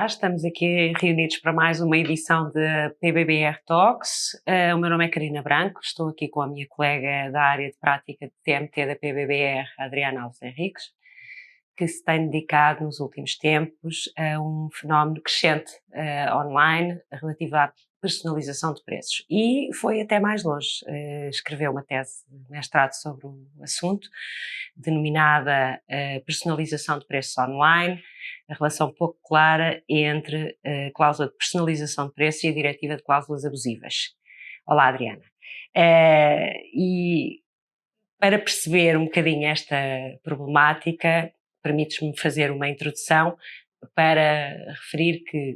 estamos aqui reunidos para mais uma edição de PBBR Talks. O meu nome é Carina Branco, estou aqui com a minha colega da área de prática de TMT da PBBR, Adriana Alves Henriques, que se tem dedicado nos últimos tempos a um fenómeno crescente online relativo à personalização de preços. E foi até mais longe, escreveu uma tese de mestrado sobre o assunto, denominada personalização de preços online, a relação pouco clara entre a cláusula de personalização de preços e a diretiva de cláusulas abusivas. Olá, Adriana. E para perceber um bocadinho esta problemática, permites-me fazer uma introdução para referir que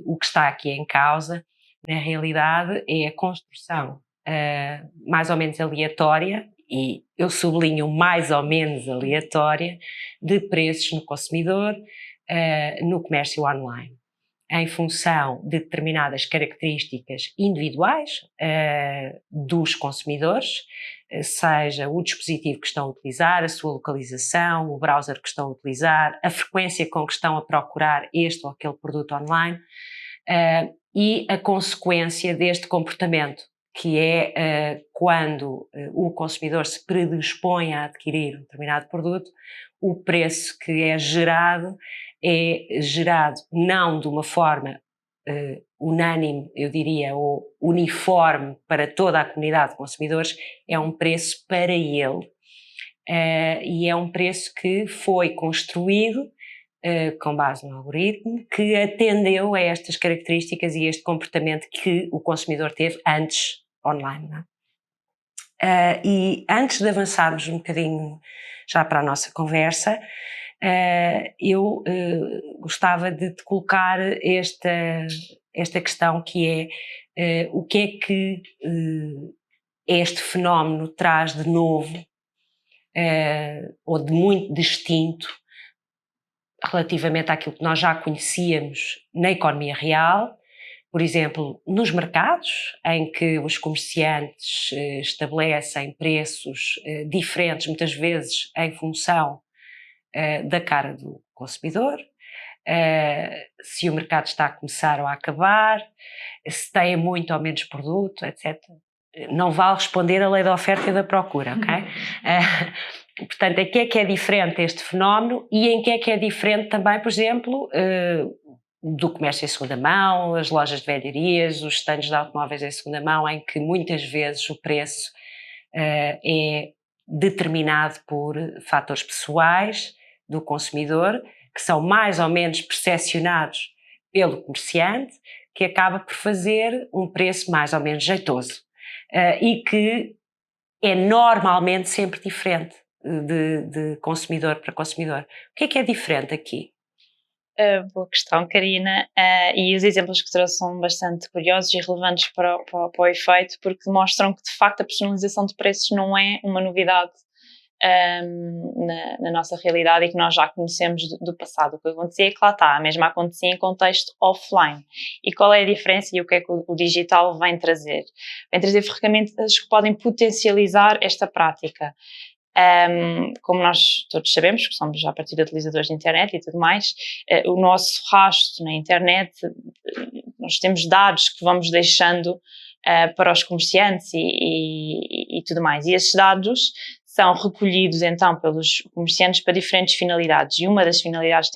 o que está aqui em causa, na realidade, é a construção mais ou menos aleatória, e eu sublinho mais ou menos aleatória, de preços no consumidor, no comércio online, em função de determinadas características individuais dos consumidores, seja o dispositivo que estão a utilizar, a sua localização, o browser que estão a utilizar, a frequência com que estão a procurar este ou aquele produto online, e a consequência deste comportamento, que é quando o consumidor se predispõe a adquirir um determinado produto, o preço que é gerado não de uma forma unânime, eu diria, ou uniforme para toda a comunidade de consumidores, é um preço para ele. E é um preço que foi construído com base no algoritmo que atendeu a estas características e este comportamento que o consumidor teve antes online. Não é? E antes de avançarmos um bocadinho já para a nossa conversa, eu gostava de te colocar esta questão, que é o que é que este fenómeno traz de novo, ou de muito distinto, relativamente àquilo que nós já conhecíamos na economia real, por exemplo, nos mercados, em que os comerciantes estabelecem preços diferentes, muitas vezes em função da cara do consumidor, se o mercado está a começar ou a acabar, se tem muito ou menos produto, etc. Não vale responder a lei da oferta e da procura, ok? Portanto, em que é diferente este fenómeno e em que é diferente também, por exemplo, do comércio em segunda mão, as lojas de velharias, os stands de automóveis em segunda mão, em que muitas vezes o preço é determinado por fatores pessoais do consumidor, que são mais ou menos percepcionados pelo comerciante, que acaba por fazer um preço mais ou menos jeitoso, e que é normalmente sempre diferente de consumidor para consumidor. O que é diferente aqui? Boa questão, Carina, e os exemplos que trouxe são bastante curiosos e relevantes para o efeito, porque demonstram que de facto a personalização de preços não é uma novidade na nossa realidade e que nós já conhecemos do passado. O que acontecia é que lá está, a mesma acontecia em contexto offline. E qual é a diferença e o que é que o digital vem trazer? Vem trazer ferramentas que podem potencializar esta prática. Como nós todos sabemos, que somos a partir de utilizadores de internet e tudo mais, o nosso rastro na internet, nós temos dados que vamos deixando para os comerciantes e tudo mais. E esses dados são recolhidos então pelos comerciantes para diferentes finalidades, e uma das finalidades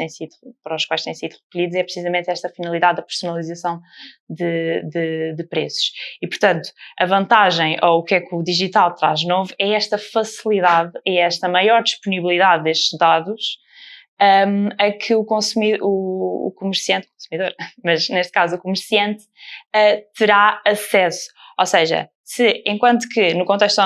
para as quais têm sido recolhidos é precisamente esta finalidade da personalização de preços. E portanto, a vantagem, ou o que é que o digital traz de novo, é esta facilidade e esta maior disponibilidade destes dados a que o comerciante, mas neste caso o comerciante, terá acesso. Ou seja, enquanto que no contexto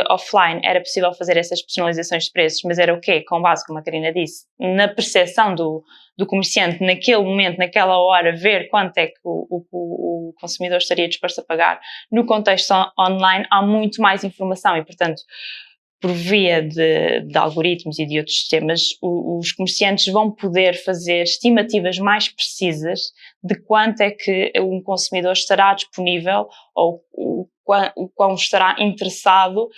offline era possível fazer essas personalizações de preços, mas era o quê? Com base, como a Carina disse, na percepção do comerciante naquele momento, naquela hora, ver quanto é que o consumidor estaria disposto a pagar. No contexto online há muito mais informação e, portanto, por via de algoritmos e de outros sistemas, os comerciantes vão poder fazer estimativas mais precisas de quanto é que um consumidor estará disponível ou o quão estará interessado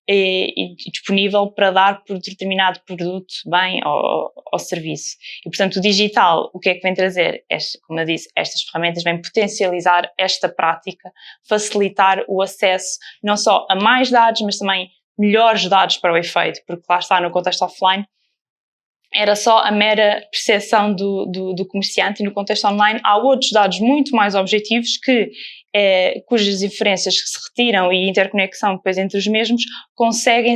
e disponível para dar por determinado produto, bem ou serviço. E, portanto, o digital, o que é que vem trazer? Como eu disse, estas ferramentas vêm potencializar esta prática, facilitar o acesso não só a mais dados, mas também melhores dados para o efeito, porque lá está, no contexto offline, era só a mera percepção do comerciante, e no contexto online há outros dados muito mais objetivos cujas inferências que se retiram e interconexão depois entre os mesmos conseguem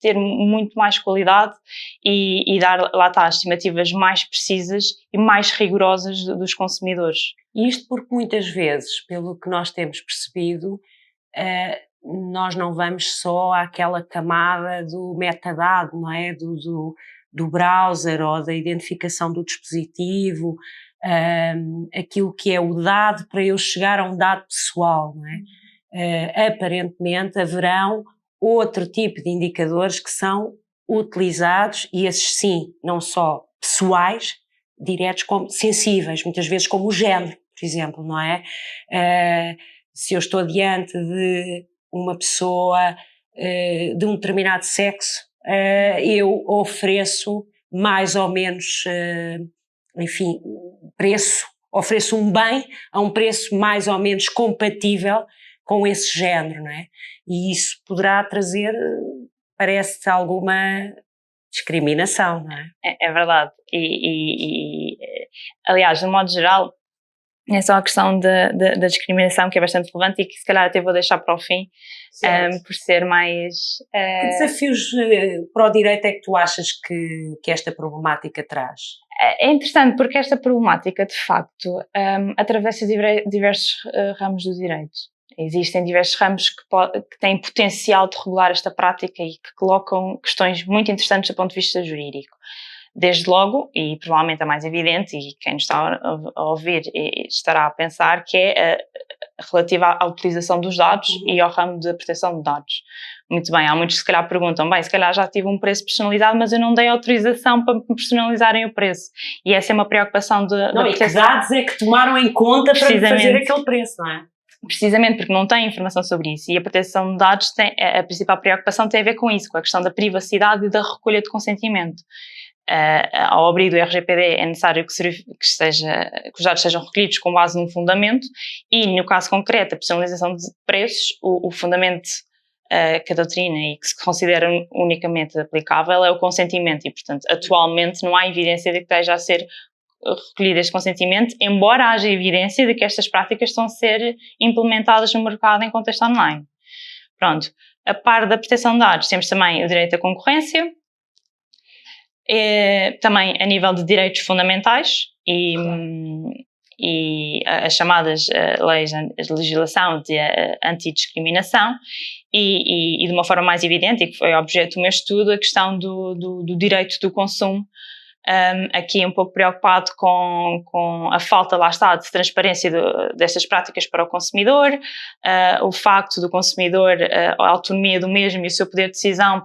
ter muito mais qualidade e dar, lá está, estimativas mais precisas e mais rigorosas dos consumidores. E isto porque muitas vezes, pelo que nós temos percebido, nós não vamos só àquela camada do metadado, não é? Do browser ou da identificação do dispositivo, aquilo que é o dado para eu chegar a um dado pessoal, não é? Aparentemente haverão outro tipo de indicadores que são utilizados, e esses sim, não só pessoais, diretos, como sensíveis, muitas vezes como o género, por exemplo, não é? Se eu estou diante de uma pessoa de um determinado sexo, eu ofereço mais ou menos, enfim, preço, ofereço um bem a um preço mais ou menos compatível com esse género, não é? E isso poderá trazer, parece, alguma discriminação, não é? É verdade. Aliás, de modo geral, é só a questão da discriminação que é bastante relevante e que se calhar até vou deixar para o fim, por ser mais... Que desafios para o direito é que tu achas que esta problemática traz? É interessante porque esta problemática, de facto, atravessa diversos ramos do direito. Existem diversos ramos que têm potencial de regular esta prática e que colocam questões muito interessantes do ponto de vista jurídico. Desde logo, e provavelmente a mais evidente, e quem nos está a ouvir estará a pensar, que é relativa à utilização dos dados e ao ramo da proteção de dados. Muito bem, há muitos que se calhar perguntam, bem, se calhar já tive um preço personalizado, mas eu não dei autorização para me personalizarem o preço. E essa é uma preocupação da proteção. E que dados é que tomaram em conta para fazer aquele preço, não é? Precisamente porque não tem informação sobre isso, e a proteção de dados a principal preocupação tem a ver com isso, com a questão da privacidade e da recolha de consentimento. Ao abrir do RGPD é necessário que os dados sejam recolhidos com base num fundamento, e no caso concreto a personalização de preços, o fundamento que a doutrina e que se considera unicamente aplicável é o consentimento, e portanto atualmente não há evidência de que esteja a ser recolhido este consentimento, embora haja evidência de que estas práticas estão a ser implementadas no mercado em contexto online. Pronto, a par da proteção de dados temos também o direito à concorrência, também a nível de direitos fundamentais e as chamadas leis de legislação de antidiscriminação e de uma forma mais evidente, e que foi objeto do meu estudo, a questão do direito do consumo. Aqui um pouco preocupado com a falta, lá está, de transparência destas práticas para o consumidor, o facto do consumidor, a autonomia do mesmo e o seu poder de decisão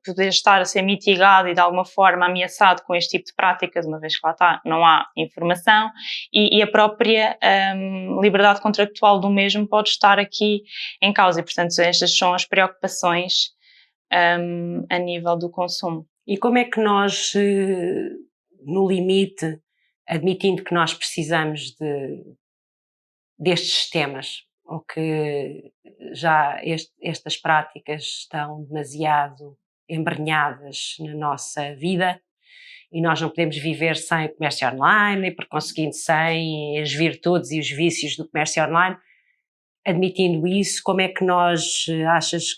poder estar a ser mitigado e de alguma forma ameaçado com este tipo de práticas, uma vez que lá está, não há informação, e a própria liberdade contractual do mesmo pode estar aqui em causa, e portanto estas são as preocupações a nível do consumo. E como é que nós, no limite, admitindo que nós precisamos destes sistemas, ou que já estas práticas estão demasiado embrenhadas na nossa vida e nós não podemos viver sem o comércio online e, por conseguinte, sem as virtudes e os vícios do comércio online, admitindo isso, como é que nós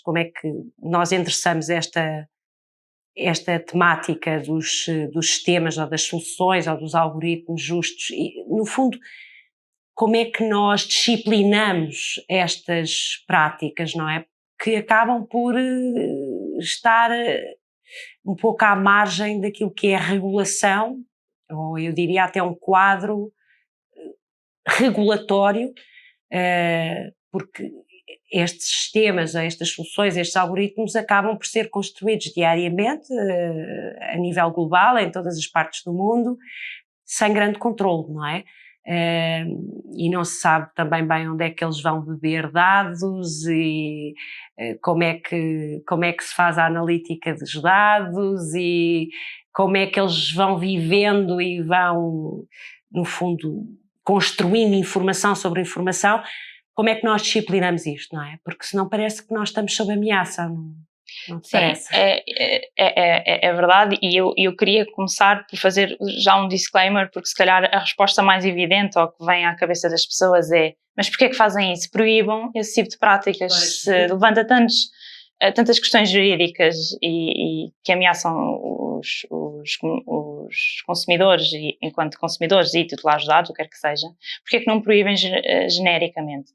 como é que nós endereçamos esta temática dos sistemas ou das soluções ou dos algoritmos justos e, no fundo, como é que nós disciplinamos estas práticas, não é? Que acabam por estar um pouco à margem daquilo que é a regulação, ou eu diria até um quadro regulatório, porque estes sistemas, estas soluções, estes algoritmos acabam por ser construídos diariamente a nível global, em todas as partes do mundo, sem grande controle, não é? e não se sabe também bem onde é que eles vão beber dados e como é que se faz a analítica dos dados e como é que eles vão vivendo e vão, no fundo, construindo informação sobre informação. Como é que nós disciplinamos isto, não é? Porque senão parece que nós estamos sob ameaça, não te parece? É verdade, e eu queria começar por fazer já um disclaimer, porque se calhar a resposta mais evidente ou que vem à cabeça das pessoas é: mas porquê é que fazem isso? Proíbam esse tipo de práticas, se levanta tantas questões jurídicas e que ameaçam os consumidores, e, enquanto consumidores e titulares de dados, o que quer que seja, porque é que não proíbem genericamente?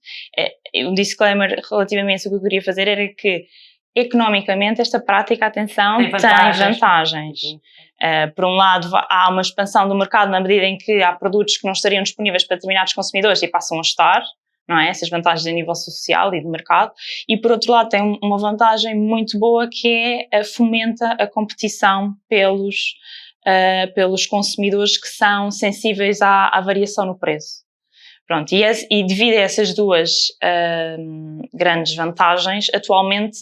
Um disclaimer relativamente ao que eu queria fazer era que, economicamente, esta prática, atenção, tem vantagens. Por um lado, há uma expansão do mercado na medida em que há produtos que não estariam disponíveis para determinados consumidores e passam a estar, não é? Essas vantagens a nível social e de mercado. E, por outro lado, tem uma vantagem muito boa, que é fomenta a competição pelos consumidores que são sensíveis à variação no preço. Pronto, e devido a essas duas grandes vantagens, atualmente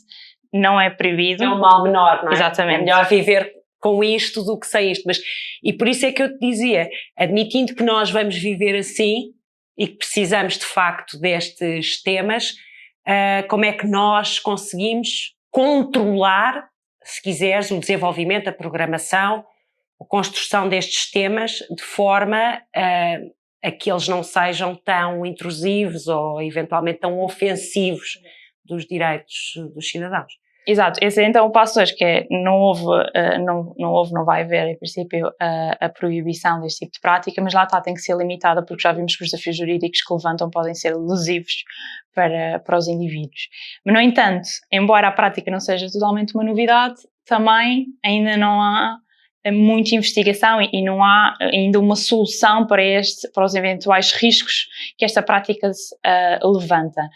não é proibido. É um mal menor, não é? Exatamente. É melhor viver com isto do que sem isto. E por isso é que eu te dizia, admitindo que nós vamos viver assim e que precisamos de facto destes temas, como é que nós conseguimos controlar, se quiseres, o desenvolvimento, a programação, a construção destes temas de forma a que eles não sejam tão intrusivos ou eventualmente tão ofensivos dos direitos dos cidadãos. Exato, esse é então o passo 2, que é não vai haver, em princípio, a proibição deste tipo de prática, mas lá está, tem que ser limitada, porque já vimos que os desafios jurídicos que levantam podem ser lesivos para os indivíduos. Mas, no entanto, embora a prática não seja totalmente uma novidade, também ainda não há muita investigação e não há ainda uma solução para os eventuais riscos que esta prática levanta.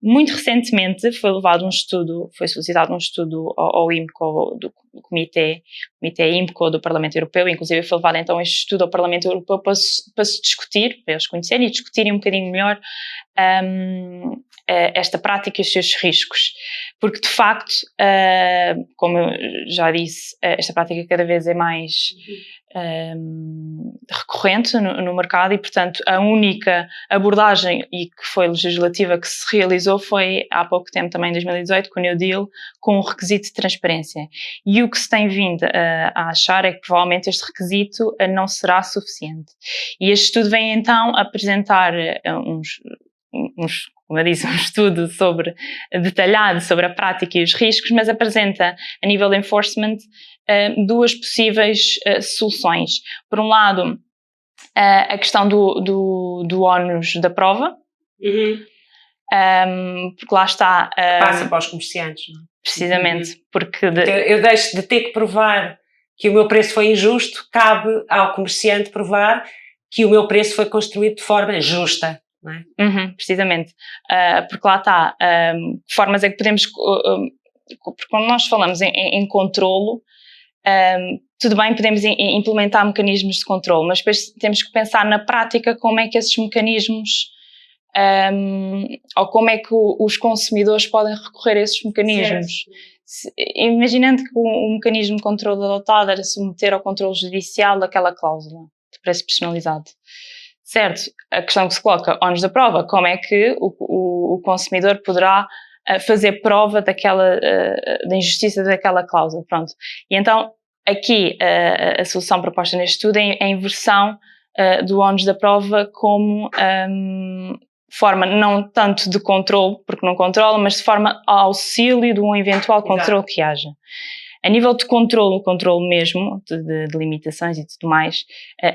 Muito recentemente foi solicitado um estudo ao IMCO, do Comitê IMCO do Parlamento Europeu, inclusive foi levado então este estudo ao Parlamento Europeu para se discutir, para eles conhecerem e discutirem um bocadinho melhor esta prática e os seus riscos. Porque, de facto, como eu já disse, esta prática cada vez é mais recorrente no mercado e, portanto, a única abordagem e que foi legislativa que se realizou foi há pouco tempo, também em 2018, com o New Deal, com o requisito de transparência. E o que se tem vindo a achar é que provavelmente este requisito não será suficiente. E este estudo vem então apresentar como eu disse, um estudo detalhado sobre a prática e os riscos, mas apresenta, a nível de enforcement, duas possíveis soluções. Por um lado, a questão do ónus da prova, porque lá está... passa para os comerciantes, não é? Precisamente, porque... Eu deixo de ter que provar que o meu preço foi injusto, cabe ao comerciante provar que o meu preço foi construído de forma justa. Não é? Precisamente, porque lá está, que formas é que podemos, porque quando nós falamos em controlo, tudo bem, podemos implementar mecanismos de controlo, mas depois temos que pensar na prática como é que esses mecanismos, ou como é que os consumidores podem recorrer a esses mecanismos. Imaginando que o mecanismo de controlo adotado era submeter ao controlo judicial daquela cláusula de preço personalizado. Certo, a questão que se coloca, ónus da prova, como é que o consumidor poderá fazer prova da injustiça daquela cláusula, pronto. E então, aqui, a solução proposta neste estudo é a inversão do ónus da prova como forma não tanto de controle, porque não controla, mas de forma a auxílio de um eventual controle que haja. A nível de controle, o controle mesmo, de limitações e tudo mais,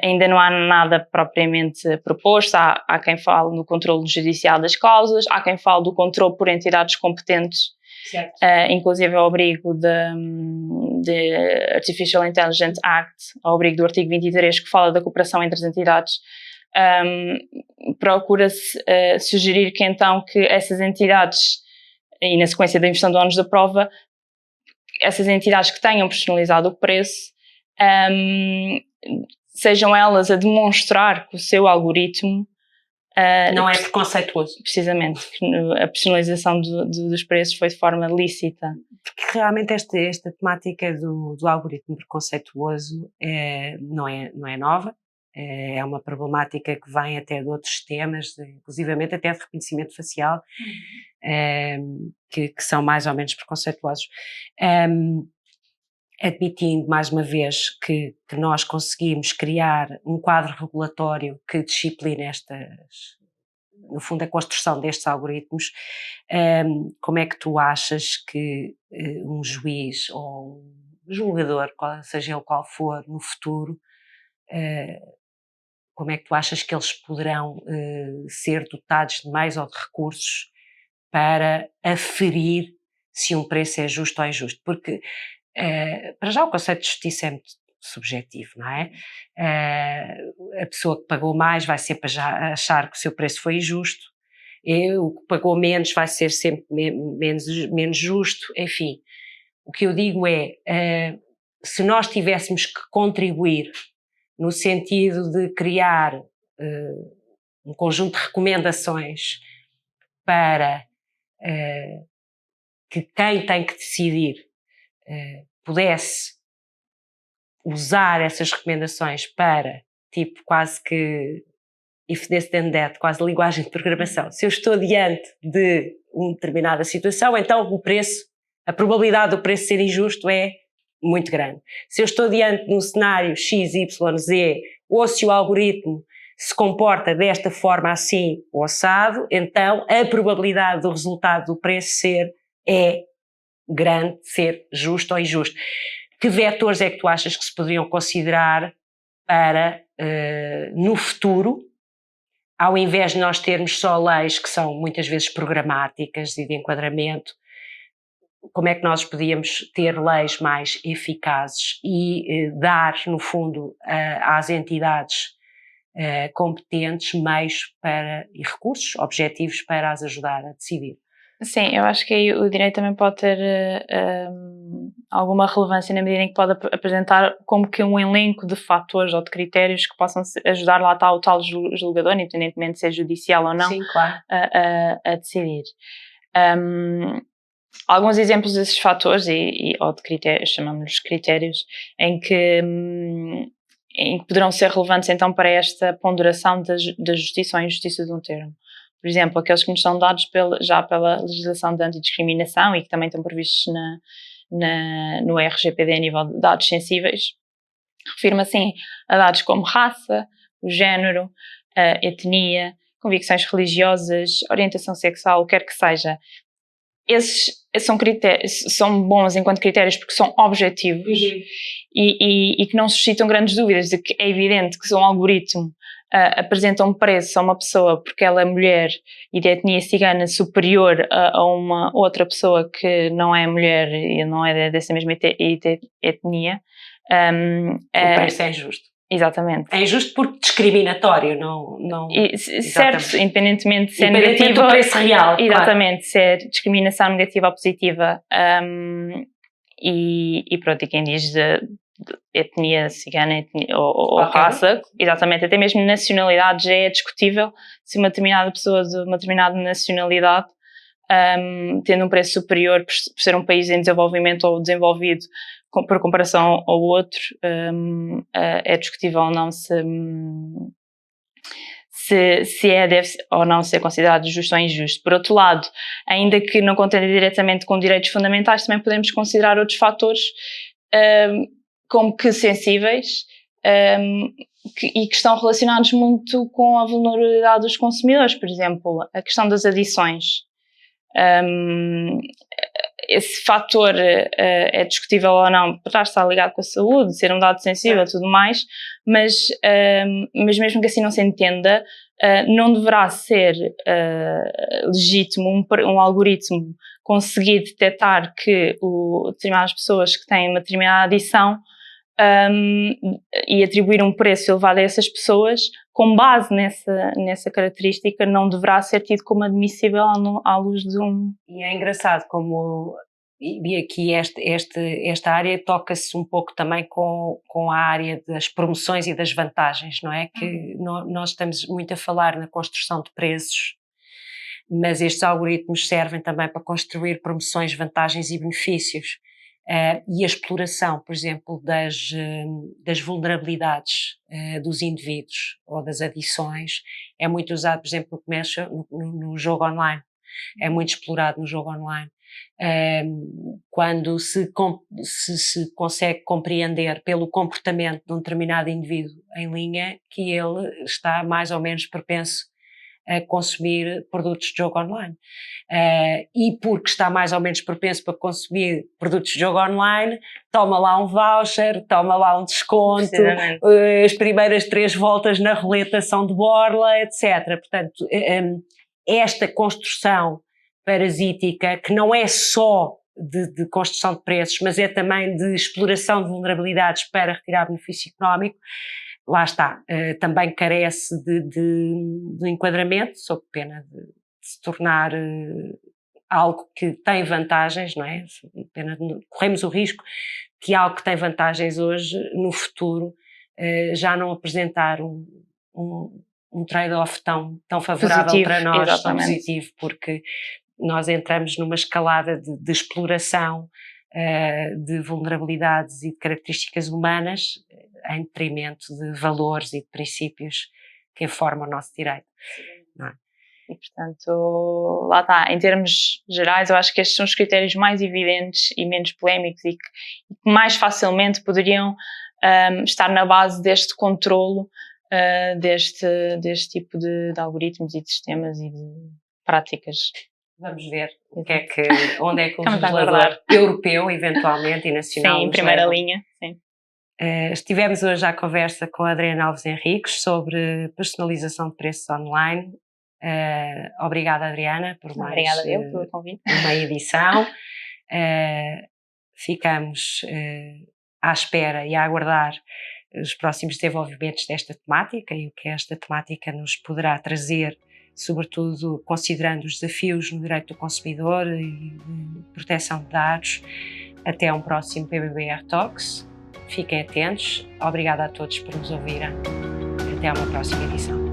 ainda não há nada propriamente proposto. Há quem fale no controle judicial das cláusulas, há quem fale do controle por entidades competentes, inclusive ao abrigo de Artificial Intelligence Act, ao abrigo do artigo 23, que fala da cooperação entre as entidades. Procura-se sugerir que então que essas entidades, e na sequência da inversão do ónus da prova, essas entidades que tenham personalizado o preço sejam elas a demonstrar que o seu algoritmo não é preconceituoso. Precisamente, que a personalização dos preços foi de forma lícita. Porque realmente esta temática do algoritmo preconceituoso não é nova, é uma problemática que vem até de outros temas, inclusivamente até de reconhecimento facial, que são mais ou menos preconceituosos. Admitindo, mais uma vez, que nós conseguimos criar um quadro regulatório que discipline no fundo, a construção destes algoritmos, como é que tu achas que um juiz ou um julgador, seja ele qual for, no futuro, como é que tu achas que eles poderão ser dotados de meios ou de recursos para aferir se um preço é justo ou injusto? Porque para já o conceito de justiça é muito subjetivo, não é? A pessoa que pagou mais vai sempre achar que o seu preço foi injusto, o que pagou menos vai ser sempre menos justo, enfim. O que eu digo é, se nós tivéssemos que contribuir no sentido de criar um conjunto de recomendações para que quem tem que decidir pudesse usar essas recomendações para, tipo, quase que if this then that, quase linguagem de programação. Se eu estou diante de uma determinada situação, então a probabilidade do preço ser injusto é muito grande. Se eu estou diante de um cenário X, Y, Z, ou se o algoritmo se comporta desta forma assim ou assado, então a probabilidade do resultado do preço é grande, ser justo ou injusto. Que vetores é que tu achas que se poderiam considerar para, no futuro, ao invés de nós termos só leis que são muitas vezes programáticas e de enquadramento, como é que nós podíamos ter leis mais eficazes e dar, no fundo, às entidades competentes meios e recursos objetivos para as ajudar a decidir? Sim, eu acho que aí o direito também pode ter alguma relevância na medida em que pode apresentar como que um elenco de fatores ou de critérios que possam ajudar lá o tal julgador, independentemente de ser judicial ou não. Sim, claro. A decidir. Alguns exemplos desses fatores ou de critérios, chamamos-los critérios, em que poderão ser relevantes então para esta ponderação da justiça ou injustiça de um termo. Por exemplo, aqueles que nos são dados já pela legislação de antidiscriminação e que também estão previstos no RGPD a nível de dados sensíveis, refiro-me assim a dados como raça, o género, a etnia, convicções religiosas, orientação sexual, o que quer que seja. Esses são bons enquanto critérios porque são objetivos e que não suscitam grandes dúvidas de que é evidente que se um algoritmo apresenta um preço a uma pessoa porque ela é mulher e de etnia cigana superior a uma outra pessoa que não é mulher e não é dessa mesma etnia. O preço é injusto. Exatamente. É injusto porque discriminatório, não certo, independentemente de ser negativa do preço real. Exatamente, claro. Se é discriminação negativa ou positiva. E pronto, e quem diz de etnia cigana ou raça, exatamente, até mesmo nacionalidade já é discutível se uma determinada pessoa de uma determinada nacionalidade, tendo um preço superior por ser um país em desenvolvimento ou desenvolvido por comparação ao outro, é discutível ou não deve ou não ser considerado justo ou injusto. Por outro lado, ainda que não contenda diretamente com direitos fundamentais, também podemos considerar outros fatores como que sensíveis e que estão relacionados muito com a vulnerabilidade dos consumidores. Por exemplo, a questão das adições. Esse fator é discutível ou não, poderá estar ligado com a saúde, ser um dado sensível e tudo mais, mas mesmo que assim não se entenda, não deverá ser legítimo um algoritmo conseguir detectar que determinadas pessoas que têm uma determinada adição e atribuir um preço elevado a essas pessoas, com base nessa característica, não deverá ser tido como admissível à luz de um... E é engraçado como e aqui esta área toca-se um pouco também com a área das promoções e das vantagens, não é? Que nós estamos muito a falar na construção de preços, mas estes algoritmos servem também para construir promoções, vantagens e benefícios. E a exploração, por exemplo, das vulnerabilidades dos indivíduos ou das adições é muito usado, por exemplo, no comércio, no jogo online. É muito explorado no jogo online. Quando se consegue compreender pelo comportamento de um determinado indivíduo em linha que ele está mais ou menos propenso a consumir produtos de jogo online. E porque está mais ou menos propenso para consumir produtos de jogo online, toma lá um voucher, toma lá um desconto, as primeiras 3 voltas na roleta são de borla, etc. Portanto, esta construção parasítica, que não é só de construção de preços, mas é também de exploração de vulnerabilidades para retirar benefício económico, lá está, também carece de enquadramento, sob pena de se tornar algo que tem vantagens, não é? Corremos o risco que algo que tem vantagens hoje, no futuro, já não apresentar um trade-off tão favorável positivo, para nós, exatamente, tão positivo, porque nós entramos numa escalada de exploração de vulnerabilidades e de características humanas em detrimento de valores e de princípios que informam o nosso direito. Não é? E, portanto, lá está, em termos gerais, eu acho que estes são os critérios mais evidentes e menos polémicos e que mais facilmente poderiam estar na base deste controlo deste tipo de algoritmos e de sistemas e de práticas. Vamos ver onde é que o legislador europeu, eventualmente, e nacional, sim, em primeira linha, sim. Estivemos hoje à conversa com a Adriana Alves Henriques sobre personalização de preços online. Obrigada, Adriana, por mais Obrigada eu pelo convite. Uma edição. Ficamos à espera e a aguardar os próximos desenvolvimentos desta temática e o que esta temática nos poderá trazer, sobretudo considerando os desafios no direito do consumidor e proteção de dados. Até um próximo PBBR Talks. Fiquem atentos. Obrigada a todos por nos ouvirem. Até uma próxima edição.